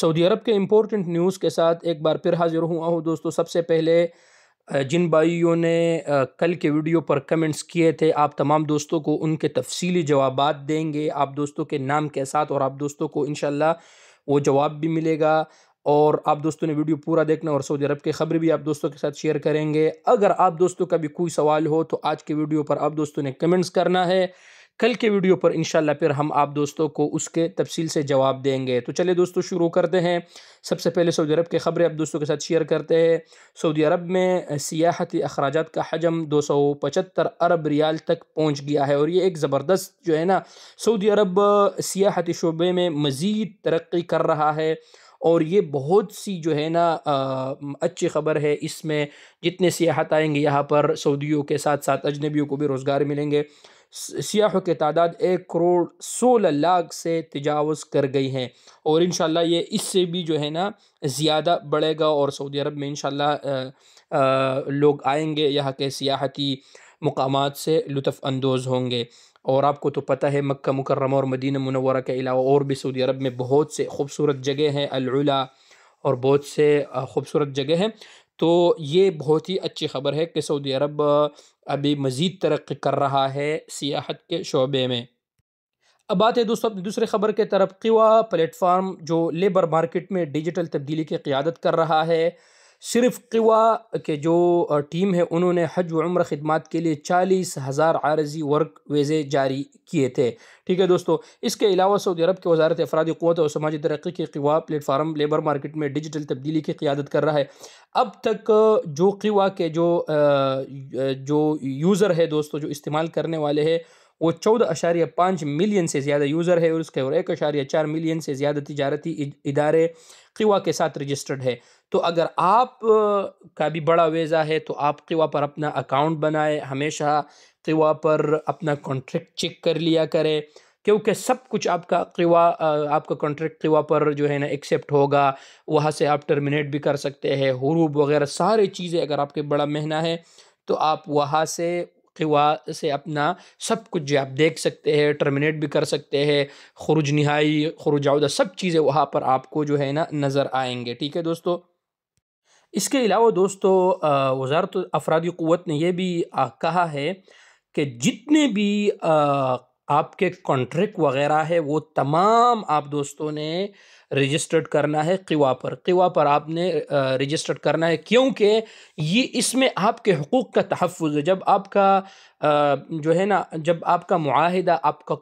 Saudi अरब के important news के साथ एक बार फिर हाज़िर हुआ हूँ दोस्तों। सबसे पहले जिन भाइयों ने कल के वीडियो पर कमेंट्स किए थे, आप तमाम दोस्तों को उनके तफसीली जवाबात देंगे, आप दोस्तों के नाम के साथ, और आप दोस्तों को इंशाल्लाह वो जवाब भी मिलेगा। और आप दोस्तों ने वीडियो पूरा देखना और सऊदी अरब की खबरें भी आप दोस्तों के साथ शेयर करेंगे। अगर आप दोस्तों का भी कोई सवाल हो तो आज के वीडियो पर आप दोस्तों ने कमेंट्स करना है। कल के वीडियो पर इंशाल्लाह फिर हम आप दोस्तों को उसके तफसील से जवाब देंगे। तो चलिए दोस्तों शुरू करते हैं। सबसे पहले सऊदी अरब की खबरें आप दोस्तों के साथ शेयर करते हैं। सऊदी अरब में सियाहती अखराजात का हजम 275 अरब रियाल तक पहुँच गया है, और ये एक ज़बरदस्त जो है ना, सऊदी अरब सियाहती शोबे में मज़ीद तरक्की कर रहा है। और ये बहुत सी जो है ना अच्छी खबर है। इसमें जितने सियाहत आएंगे यहाँ पर, सऊदियों के साथ साथ अजनबियों को भी रोज़गार मिलेंगे। सियाहों की तादाद 1 करोड़ 16 लाख से तजावज़ कर गई है, और इंशाल्लाह ये इससे भी जो है ना ज़्यादा बढ़ेगा। और सऊदी अरब में इंशाल्लाह लोग आएंगे, यहाँ के सियाहती मुकामात से लुत्फ़ अंदोज़ होंगे। और आपको तो पता है, मक्का मुकर्रमा और मदीना मुनव्वरा के अलावा और भी सऊदी अरब में बहुत से खूबसूरत जगह हैं, अल उला और बहुत से खूबसूरत जगह हैं। तो ये बहुत ही अच्छी खबर है कि सऊदी अरब अभी मज़ीद तरक्की कर रहा है सियाहत के शोबे में। अब बात है दोस्तों अपनी दूसरी खबर के तरफ। क़िवा प्लेटफार्म जो लेबर मार्केट में डिजिटल तब्दीली की क़ियादत कर रहा है। सिर्फ क़िवा के जो टीम है, उन्होंने हज व उम्र खिदमात के लिए 40,000 आरजी वर्क वीज़े जारी किए थे। ठीक है दोस्तों, इसके अलावा सऊदी अरब की वजारत अफरादी क़ुव्वत और समाजी तरक्की की क़िवा प्लेटफार्म लेबर मार्केट में डिजिटल तब्दीली की क़ियादत कर रहा है। अब तक जो क़िवा के जो यूज़र है दोस्तों, जो इस्तेमाल करने वाले हैं, वो 14.5 मिलियन से ज़्यादा यूज़र है, और उसके और 1.4 मिलियन से ज़्यादा तिजारती इदारे क़िवा के साथ रजिस्टर्ड है। तो अगर आप का भी बड़ा वीज़ा है तो आप क़िवा पर अपना अकाउंट बनाए, हमेशा क़िवा पर अपना कॉन्ट्रैक्ट चेक कर लिया करें, क्योंकि सब कुछ आपका कॉन्ट्रैक्ट क़िवा पर जो है ना एक्सेप्ट होगा। वहाँ से आप टर्मिनेट भी कर सकते हैं, हुरूब वगैरह सारी चीज़ें। अगर आपके बड़ा महीना है तो आप वहाँ से क़िवा से अपना सब कुछ जो आप देख सकते हैं, टर्मिनेट भी कर सकते हैं। खुरुज निहाई, खुरुज औदा, सब चीज़ें वहाँ पर आपको जो है ना नज़र आएंगे। ठीक है दोस्तों, इसके अलावा दोस्तों वज़ारत अफरादी क़ुव्वत ने यह भी कहा है कि जितने भी आपके कॉन्ट्रैक्ट वगैरह है, वो तमाम आप दोस्तों ने रजिस्टर्ड करना है क़िवा पर आपने रजिस्टर्ड करना है, क्योंकि ये इसमें आपके हुकूक़ का तहफ़्फ़ुज़ है। जब आपका जो है ना, जब आपका मुआहिदा, आपका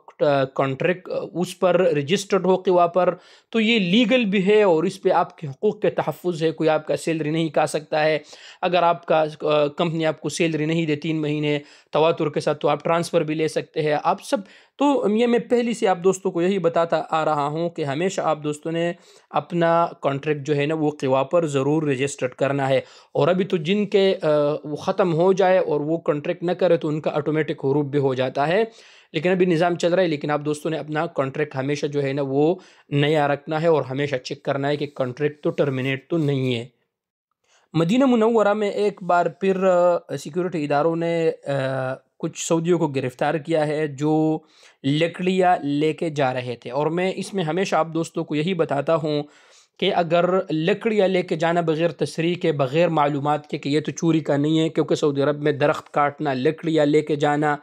कॉन्ट्रैक्ट उस पर रजिस्टर्ड हो क़िवा पर, तो ये लीगल भी है और इस पे आपके हुकूक़ के तहफ़्फ़ुज़ है। कोई आपका सैलरी नहीं खा सकता है। अगर आपका कंपनी आपको सैलरी नहीं दे 3 महीने तवातुर के साथ, तो आप ट्रांसफ़र भी ले सकते हैं, आप सब। तो ये मैं पहले से आप दोस्तों को यही बताता आ रहा हूँ कि हमेशा आप दोस्तों ने अपना कॉन्ट्रैक्ट जो है ना वो क़िवा पर ज़रूर रजिस्टर्ड करना है। और अभी तो जिनके वो ख़त्म हो जाए और वो कॉन्ट्रैक्ट न करे तो उनका ऑटोमेटिक हुरूब भी हो जाता है, लेकिन अभी निज़ाम चल रहा है। लेकिन आप दोस्तों ने अपना कॉन्ट्रैक्ट हमेशा जो है ना वो नया रखना है, और हमेशा चेक करना है कि कॉन्ट्रैक्ट तो टर्मिनेट तो नहीं है। मदीना मुनव्वरा में एक बार फिर सिक्योरिटी इदारों ने कुछ सऊदियों को गिरफ़्तार किया है जो लकड़ियाँ लेके जा रहे थे। और मैं इसमें हमेशा आप दोस्तों को यही बताता हूँ कि अगर लकड़ियाँ लेके जाना बग़ैर तसरीह के, बग़ैर मालूमात के कि ये तो चोरी का नहीं है, क्योंकि सऊदी अरब में दरख्त काटना, लकड़ियाँ लेके जाना,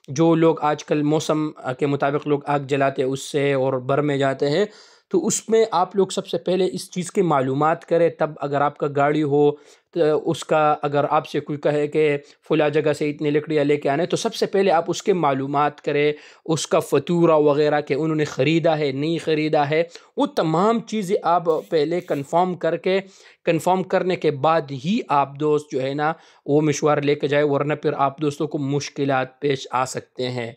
जो लोग आजकल मौसम के मुताबिक लोग आग जलाते हैं उससे और बर में जाते हैं, तो उसमें आप लोग सबसे पहले इस चीज़ की मालूमात करें। तब अगर आपका गाड़ी हो तो उसका, अगर आपसे कोई कहे कि फ़ुला जगह से इतनी लकड़ियाँ लेके आने, तो सबसे पहले आप उसके मालूमात करें, उसका फ़तूरा वगैरह कि उन्होंने ख़रीदा है नहीं ख़रीदा है, वो तमाम चीज़ें आप पहले कंफ़र्म करने के बाद ही आप दोस्त जो है ना वो मशवारा लेके जाए, वरना फिर आप दोस्तों को मुश्किलात पेश आ सकते हैं।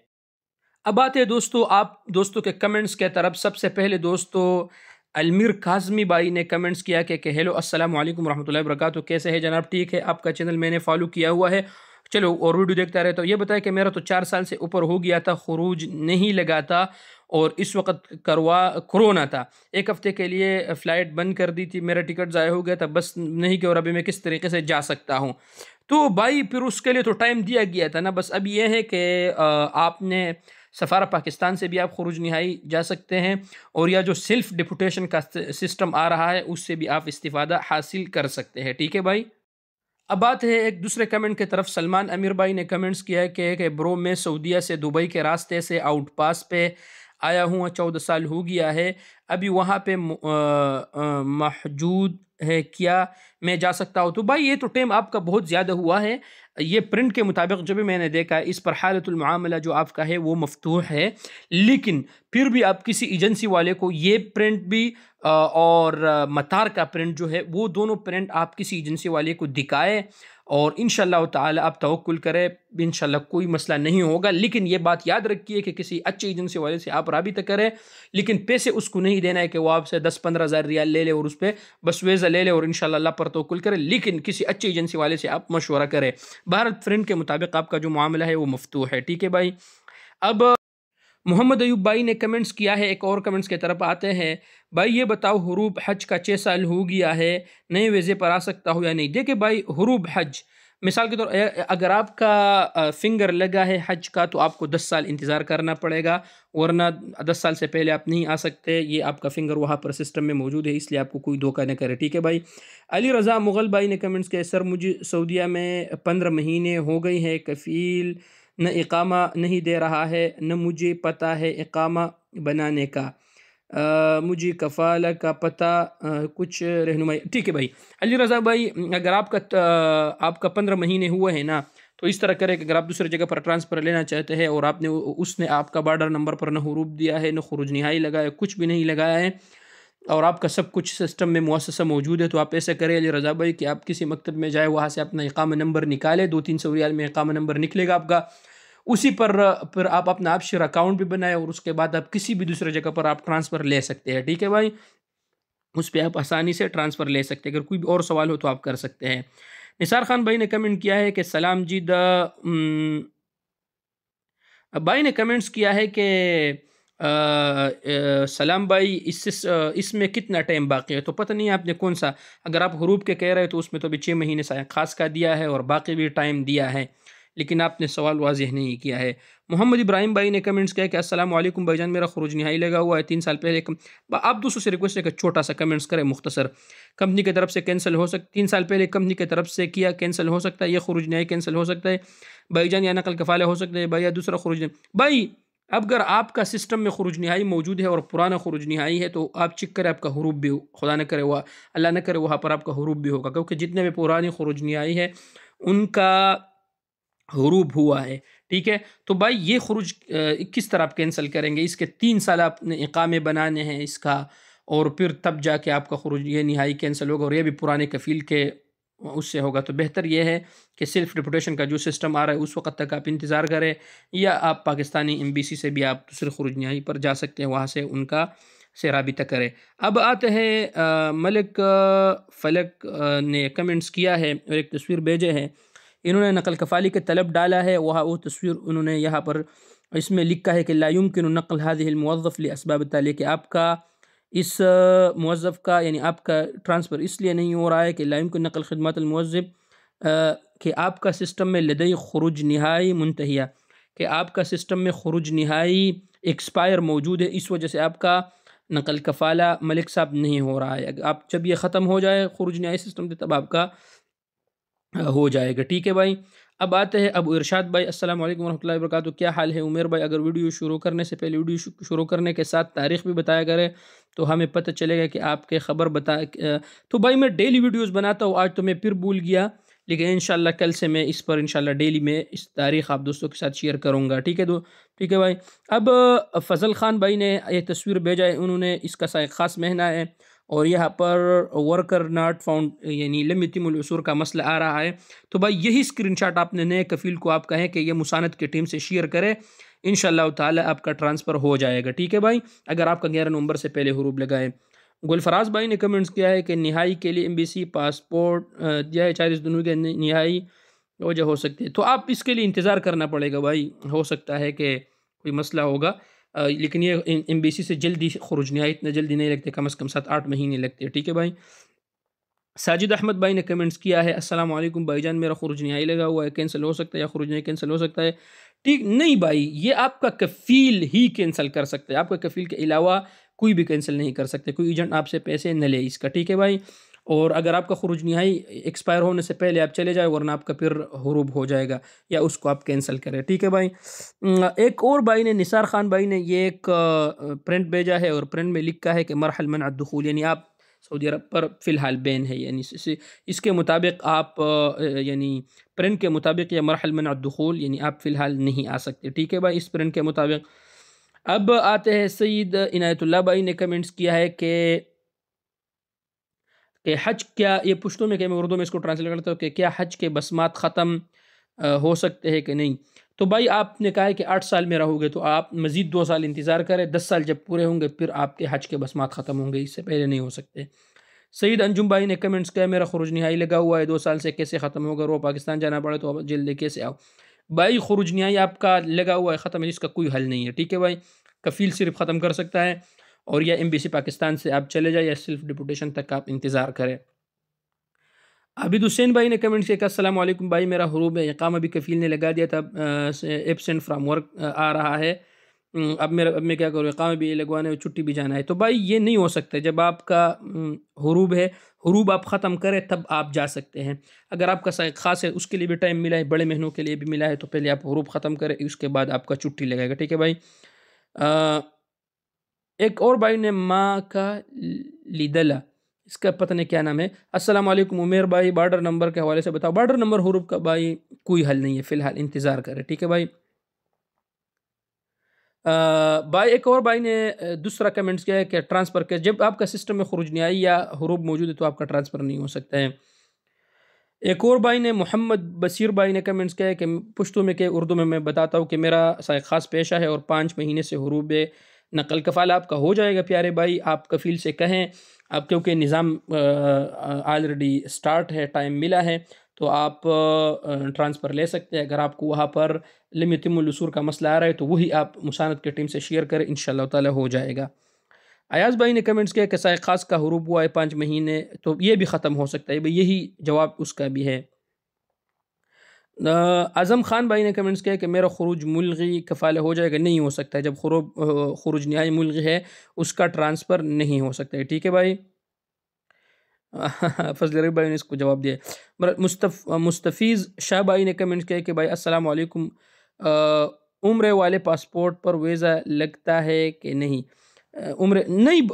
अब आते हैं दोस्तों आप दोस्तों के कमेंट्स के तरफ। सबसे पहले दोस्तों अलमीर काज़मी भाई ने कमेंट्स किया कि हेलो अस्सलाम वालेकुम रहमतुल्लाहि व बरकातहू, कैसे है जनाब? ठीक है, आपका चैनल मैंने फॉलो किया हुआ है, चलो और वीडियो देखता रहे। तो ये बताया कि मेरा तो 4 साल से ऊपर हो गया था, खुरूज नहीं लगा था, और इस वक्त कोरोना था। 1 हफ़्ते के लिए फ़्लाइट बंद कर दी थी, मेरा टिकट ज़ाया हो गया था, बस नहीं कि और अभी मैं किस तरीके से जा सकता हूँ। तो भाई फिर उसके लिए तो टाइम दिया गया था ना, बस अब ये है कि आपने सफ़ारा पाकिस्तान से भी आप खुरूज नहाई जा सकते हैं, और या जो सेल्फ डिपुटेशन का सिस्टम आ रहा है उससे भी आप इस्तिफ़ादा हासिल कर सकते हैं। ठीक है भाई। अब बात है एक दूसरे कमेंट की तरफ। सलमान अमीर भाई ने कमेंट्स किया है कि ब्रो मैं सऊदीया से दुबई के रास्ते से आउट पास पे आया हूँ, 14 साल हो गया है, अभी वहाँ पे महजूद है, क्या मैं जा सकता हूँ? तो भाई ये तो टाइम आपका बहुत ज़्यादा हुआ है। ये प्रिंट के मुताबिक जो भी मैंने देखा है इस पर हालतुल मुआमला जो आपका है वो मफतूह है, लेकिन फिर भी आप किसी एजेंसी वाले को ये प्रिंट भी और मतार का प्रिंट जो है वो दोनों प्रिंट आप किसी एजेंसी वाले को दिखाए, और इंशाल्लाह ताला आप तवक्कुल करें, इंशाल्लाह कोई मसला नहीं होगा। लेकिन ये बात याद रखिए कि किसी अच्छे एजेंसी वाले से आप राबिता करें, लेकिन पैसे उसको नहीं देना है कि वो आपसे 10-15 हज़ार रियाल ले ले और उस पर बस वीज़ा ले ले और इंशाल्लाह अल्लाह पर तवक्कुल करें, लेकिन किसी अच्छी एजेंसी वाले से आप मशवरा करें। भारत फ्रेंड के मुताबिक आपका जो मामला है वो मफतूह है। ठीक है भाई। अब मोहम्मद अयूब भाई ने कमेंट्स किया है, एक और कमेंट्स की तरफ आते हैं। भाई ये बताओ हुरूब हज का 6 साल हो गया है, नए वीज़े पर आ सकता हूँ या नहीं? देखिए भाई, हुरूब हज मिसाल के तौर अगर आपका फिंगर लगा है हज का तो आपको 10 साल इंतज़ार करना पड़ेगा, वरना 10 साल से पहले आप नहीं आ सकते। ये आपका फिंगर वहाँ पर सिस्टम में मौजूद है, इसलिए आपको कोई धोखा न करे। ठीक है भाई। अली रज़ा मुग़ल भाई ने कमेंट्स किया, सर मुझे सऊदीया में 15 महीने हो गई है, कफ़ील न इकामा नहीं दे रहा है, न मुझे पता है इकामा बनाने का, मुझे कफ़ाला का पता, कुछ रहनुमाई। ठीक है भाई। अली रज़ा भाई, अगर आपका 15 महीने हुए हैं ना, तो इस तरह करें कि अगर आप दूसरी जगह पर ट्रांसफ़र लेना चाहते हैं और आपने उसने आपका बॉर्डर नंबर पर न हुरूब दिया है, न खुरूज नहाई लगाया, कुछ भी नहीं लगाया है, और आपका सब कुछ सिस्टम में मुअस्ससा मौजूद है, तो आप ऐसा करें अली रज़ा भाई कि आप किसी मकतब में जाए, वहाँ से अपना इकामा नंबर निकालें, 200-300 रियाल में इकामा नंबर निकलेगा आपका, उसी पर फिर आप अपना आपशिर अकाउंट भी बनाए और उसके बाद आप किसी भी दूसरी जगह पर आप ट्रांसफ़र ले सकते हैं। ठीक है भाई। उस पे आप आसानी से ट्रांसफ़र ले सकते हैं। अगर कोई भी और सवाल हो तो आप कर सकते हैं। निसार खान भाई ने कमेंट किया है कि सलाम जी भाई ने कमेंट्स किया है कि सलाम भाई, इसमें कितना टाइम बाकी है? तो पता नहीं आपने कौन सा, अगर आप हरूब के कह रहे हैं तो उसमें तो अभी 6 महीने ख़ास का दिया है और बाकी भी टाइम दिया है, लेकिन आपने सवाल वाज़ेह नहीं किया है। मोहम्मद इब्राहिम भाई ने कमेंट्स किया कि अस्सलाम वालेकुम भाईजान, मेरा खुरूज नहाई लगा हुआ है 3 साल पहले। आप दोस्तों से रिक्वेस्ट है कि छोटा सा कमेंट्स करें मुख्तसर। कंपनी की तरफ से कैंसिल हो सकता, 3 साल पहले कंपनी की तरफ से किया, कैंसिल हो सकता है, ये खुरूज नहाई कैंसिल हो सकता है भाईजान, या नकल कफ़ाला हो सकता है भाई, या दूसरा खुरूज भाई। अब अगर आपका सिस्टम में खुरूज नहाई मौजूद है और पुराना खुरूज नहाई है, तो आप चेक करें आपका हुरूब भी हो, खुदा न करे वह अल्लाह न करे वहाँ पर आपका हुरूब भी होगा, क्योंकि जितने भी पुरानी खुरूज नहाई है उनका हुरूब हुआ है। ठीक है। तो भाई ये खुरूज किस तरह आप कैंसिल करेंगे? इसके 3 साल आपने इकामे बनाने हैं इसका, और फिर तब जाके आपका खुरूज ये नहाई कैंसिल होगा, और ये भी पुराने कफ़ील के उससे होगा। तो बेहतर ये है कि सेल्फ डिपुटेशन का जो सिस्टम आ रहा है उस वक़्त तक आप इंतज़ार करें, या आप पाकिस्तानी एम्बेसी से भी आप दूसरे खुरूज नहाई पर जा सकते हैं, वहाँ से उनका से राबिता करें। अब आते हैं मलिक फ़लक ने कमेंट्स किया है और एक तस्वीर भेजे है। इन्होंने नकल कफ़ाली के तलब डाला है, वहाँ वो तस्वीर उन्होंने यहाँ पर इसमें लिखा है कि ला युमकिनु नक़ल हाज़िहिल मुवज़्ज़फ़ लिअस्बाब तालिया, कि आपका इस मुवज़्ज़फ़ का यानी आपका ट्रांसफ़र इसलिए नहीं हो रहा है कि ला युमकिन नक़ल ख़िदमत मुवज़्ज़िफ़, कि आपका सिस्टम में लदई खुरूज नहाई मुंतहिया, कि आपका सिस्टम में खुरूज नहाई एक्सपायर मौजूद है, इस वजह से आपका नकल कफ़ाला मलिक साहब नहीं हो रहा है। आप जब ये ख़त्म हो जाए खुरूज नहाई सिस्टम से, तब आपका हो जाएगा। ठीक है भाई। अब आते हैं अबू इरशाद भाई। अस्सलाम वालेकुम रहमतुल्लाहि व बरकातहू, क्या हाल है उमेर भाई? अगर वीडियो शुरू करने से पहले वीडियो शुरू करने के साथ तारीख़ भी बताया करें तो हमें पता चलेगा कि आपके ख़बर तो भाई मैं डेली वीडियोज़ बनाता हूँ, आज तो मैं फिर भूल गया, लेकिन इंशाल्लाह कल से मैं इस पर इंशाल्लाह डेली में इस तारीख़ आप दोस्तों के साथ शेयर करूँगा। ठीक है ठीक है भाई। अब फ़ज़ल ख़ान भाई ने ये तस्वीर भेजा है, उन्होंने इसका सा एक ख़ास महीना है और यहाँ पर वर्कर नॉट फाउंड यानी लम यतिमुल उसूर का मसला आ रहा है। तो भाई यही स्क्रीनशॉट आपने नए कफ़ील को आप कहें कि ये मुसानद की टीम से शेयर करें, इंशाअल्लाह ताला आपका ट्रांसफ़र हो जाएगा। ठीक है भाई, अगर आपका 11 नवंबर से पहले हुरूब लगाए। गुलफराज भाई ने कमेंट्स किया है कि निहाई के लिए एम्बेसी पासपोर्ट दिया है, 40 दिनों के निहाई वजह हो सकती है, तो आप इसके लिए इंतज़ार करना पड़ेगा भाई, हो सकता है कि कोई मसला होगा। लेकिन ये एम्बेसी से जल्दी खुरूज नहाई इतना जल्दी नहीं लगते, कम से कम 7-8 महीने लगते हैं। ठीक है भाई। साजिद अहमद भाई ने कमेंट्स किया है, अस्सलाम वालेकुम भाईजान, मेरा खुरूज न्यायी लगा हुआ है, कैंसिल हो सकता है या खुरूज नहीं कैंसिल हो सकता है? ठीक नहीं भाई, ये आपका कफ़ील ही कैंसिल कर सकता है, आपका कफ़ील के अलावा कोई भी कैंसिल नहीं कर सकते, कोई एजेंट आपसे पैसे न ले इसका, ठीक है भाई। और अगर आपका खुरूज न्यायी एक्सपायर होने से पहले आप चले जाए, वरना आपका फिर हुरूब हो जाएगा, या उसको आप कैंसिल करें, ठीक है भाई। एक और भाई ने, निसार खान भाई ने ये एक प्रिंट भेजा है, और प्रिंट में लिखा है कि मरहल मन अद्दुखूल, यानी आप सऊदी अरब पर फ़िलहाल बैन है, यानी इसके मुताबिक आप यानी प्रिंट के मुताबिक या मरहल मन अद्दुखूल, यानी आप फ़िलहाल नहीं आ सकते, ठीक है भाई, इस प्रिंट के मुताबिक। अब आते हैं, सईद इनायतुल्लाह भाई ने कमेंट्स किया है कि हज क्या, ये पुश्तो में, कि मैं उर्दू में इसको ट्रांसलेट करता हूँ, कि क्या हज के बसमात ख़त्म हो सकते हैं कि नहीं? तो भाई आपने कहा है कि 8 साल में रहोगे, तो आप मज़ीद 2 साल इंतज़ार करें, 10 साल जब पूरे होंगे फिर आपके हज के बसमात ख़त्म होंगे, इससे पहले नहीं हो सकते। सईद अंजुम भाई ने कमेंट्स किया, मेरा खुरूज न्यायी लगा हुआ है 2 साल से, कैसे ख़त्म होगा? रो पाकिस्तान जाना पड़े तो अब जल्दी कैसे आओ? भाई खुरूज न्यायी आपका लगा हुआ है, ख़त्म है, इसका कोई हल नहीं है, ठीक है भाई। कफ़ील सिर्फ ख़त्म कर सकता है, और या एम्बेसी पाकिस्तान से आप चले जाए, या सेल्फ डिपुटेशन तक आप इंतज़ार करें। आबिद हुसैन भाई ने कमेंट किया, अस्सलाम वालेकुम भाई, मेरा हुरूब है इकामा भी कफ़ील ने लगा दिया था, एब्सेंट फ्राम वर्क आ रहा है, अब मैं क्या करूँ, इकामा भी लगवाना है, छुट्टी भी जाना है। तो भाई ये नहीं हो सकता, जब आपका हुरूब है, हुरूब आप ख़त्म करें तब आप जा सकते हैं। अगर आपका ख़ास है, उसके लिए भी टाइम मिला है, बड़े महीनों के लिए भी मिला है, तो पहले आप हुरूब ख़त्म करें, उसके बाद आपका छुट्टी लगेगा, ठीक है भाई। अ, एक और भाई ने माँ का लिदला, इसका पता नहीं क्या नाम है। अस्सलाम वालेकुम उमेर भाई, बॉर्डर नंबर के हवाले से बताओ। बॉर्डर नंबर हुरूब का भाई कोई हल नहीं है, फ़िलहाल इंतज़ार करें, ठीक है भाई। भाई एक और भाई ने दूसरा कमेंट्स किया है कि ट्रांसफ़र के जब आपका सिस्टम में खुरूज न्यायी या हुरूब मौजूद है, तो आपका ट्रांसफ़र नहीं हो सकता है। एक और भाई ने, मोहम्मद बशीर भाई ने कमेंट्स किया है कि पुश्तो में, के उर्दू में मैं बताता हूँ कि मेरा ख़ास पेशा है और 5 महीने से हुरूब नकल कफ़ाल आपका हो जाएगा प्यारे भाई, आप कफ़ील से कहें, आप क्योंकि निज़ाम ऑलरेडी स्टार्ट है, टाइम मिला है, तो आप ट्रांसफ़र ले सकते हैं। अगर आपको वहाँ पर लम यतिमुल उसूर का मसला आ रहा है, तो वही आप मुसानद की टीम से शेयर करें, इंशाअल्लाह ताला हो जाएगा। अयाज़ भाई ने कमेंट्स किया कि साय ख़ास का हुरूब हुआ है 5 महीने, तो ये भी ख़त्म हो सकता है भाई, यही जवाब उसका भी है। आज़म ख़ान भाई ने कमेंट्स किया कि मेरा खुरूज मुल्ग़ी कफ़ाला हो जाएगा, नहीं हो सकता है, जब खुरूज न्यायी मुल्ग़ी है, उसका ट्रांसफ़र नहीं हो सकता है, ठीक है भाई। फजल रहीफ भाई ने इसको जवाब दिया है। मुस्तफ़ीज़ शाह भाई ने कमेंट किया कि भाई अस्सलाम वालेकुम, उम्र वाले पासपोर्ट पर वीज़ा लगता है कि नहीं? उम्र नहीं,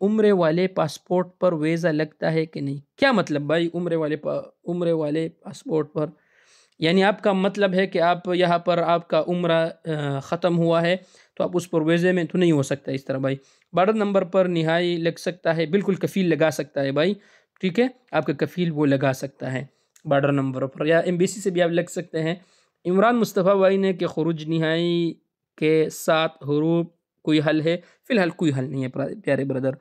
उम्र वाले पासपोर्ट पर वीज़ा लगता है कि नहीं, क्या मतलब भाई? उम्र वाले पासपोर्ट पर, यानी आपका मतलब है कि आप यहाँ पर आपका उम्र ख़त्म हुआ है, तो आप उस पर वीज़े में तो नहीं हो सकता इस तरह भाई। बॉर्डर नंबर पर निहाई लग सकता है, बिल्कुल कफ़ील लगा सकता है भाई, ठीक है, आपका कफ़ील वो लगा सकता है बॉर्डर नंबर पर, या एम्बेसी से भी आप लग सकते हैं। इमरान मुस्तफ़ा भाई ने कि खुरूज निहाई के साथ हुरूब कोई हल है? फ़िलहाल कोई हल नहीं है प्यारे ब्रदर।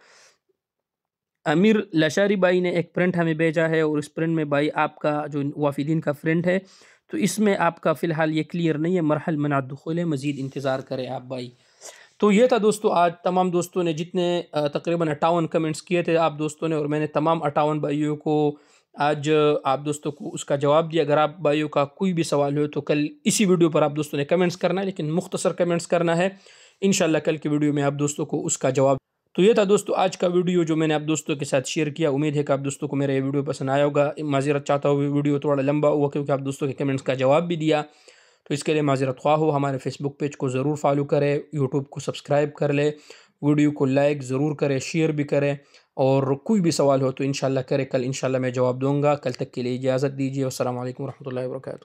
अमीर लशारी भाई ने एक प्रिंट हमें भेजा है, और इस प्रिंट में भाई आपका जो वाफिदीन का प्रिंट है, तो इसमें आपका फ़िलहाल ये क्लियर नहीं है, मरहल मना दुखुल है, मज़ीद इंतज़ार करें आप भाई। तो ये था दोस्तों, आज तमाम दोस्तों ने जितने तकरीबन 58 कमेंट्स किए थे आप दोस्तों ने, और मैंने तमाम 58 भाइयों को आज आप दोस्तों को उसका जवाब दिया। अगर आप भाइयों का कोई भी सवाल हो, तो कल इसी वीडियो पर आप दोस्तों ने कमेंट्स करना है, लेकिन मुख्तसर कमेंट्स करना है, इंशाल्लाह कल की वीडियो में आप दोस्तों को उसका जवाब। तो ये था दोस्तों आज का वीडियो जो मैंने आप दोस्तों के साथ शेयर किया। उम्मीद है कि आप दोस्तों को मेरा ये वीडियो पसंद आया होगा। माज़रत चाहता हूँ वीडियो थोड़ा लंबा हुआ, क्योंकि आप दोस्तों के कमेंट्स का जवाब भी दिया, तो इसके लिए माज़रत ख्वाह हो। हमारे फेसबुक पेज को ज़रूर फॉलो करें, यूट्यूब को सब्सक्राइब कर ले, वीडियो को लाइक ज़रूर करें, शेयर भी करें, और कोई भी सवाल हो तो इंशाल्लाह करें, कल इंशाल्लाह मैं जवाब दूँगा। कल तक के लिए इजाज़त दीजिए। अस्सलाम वालेकुम रहमतुल्लाहि व बरकातहू।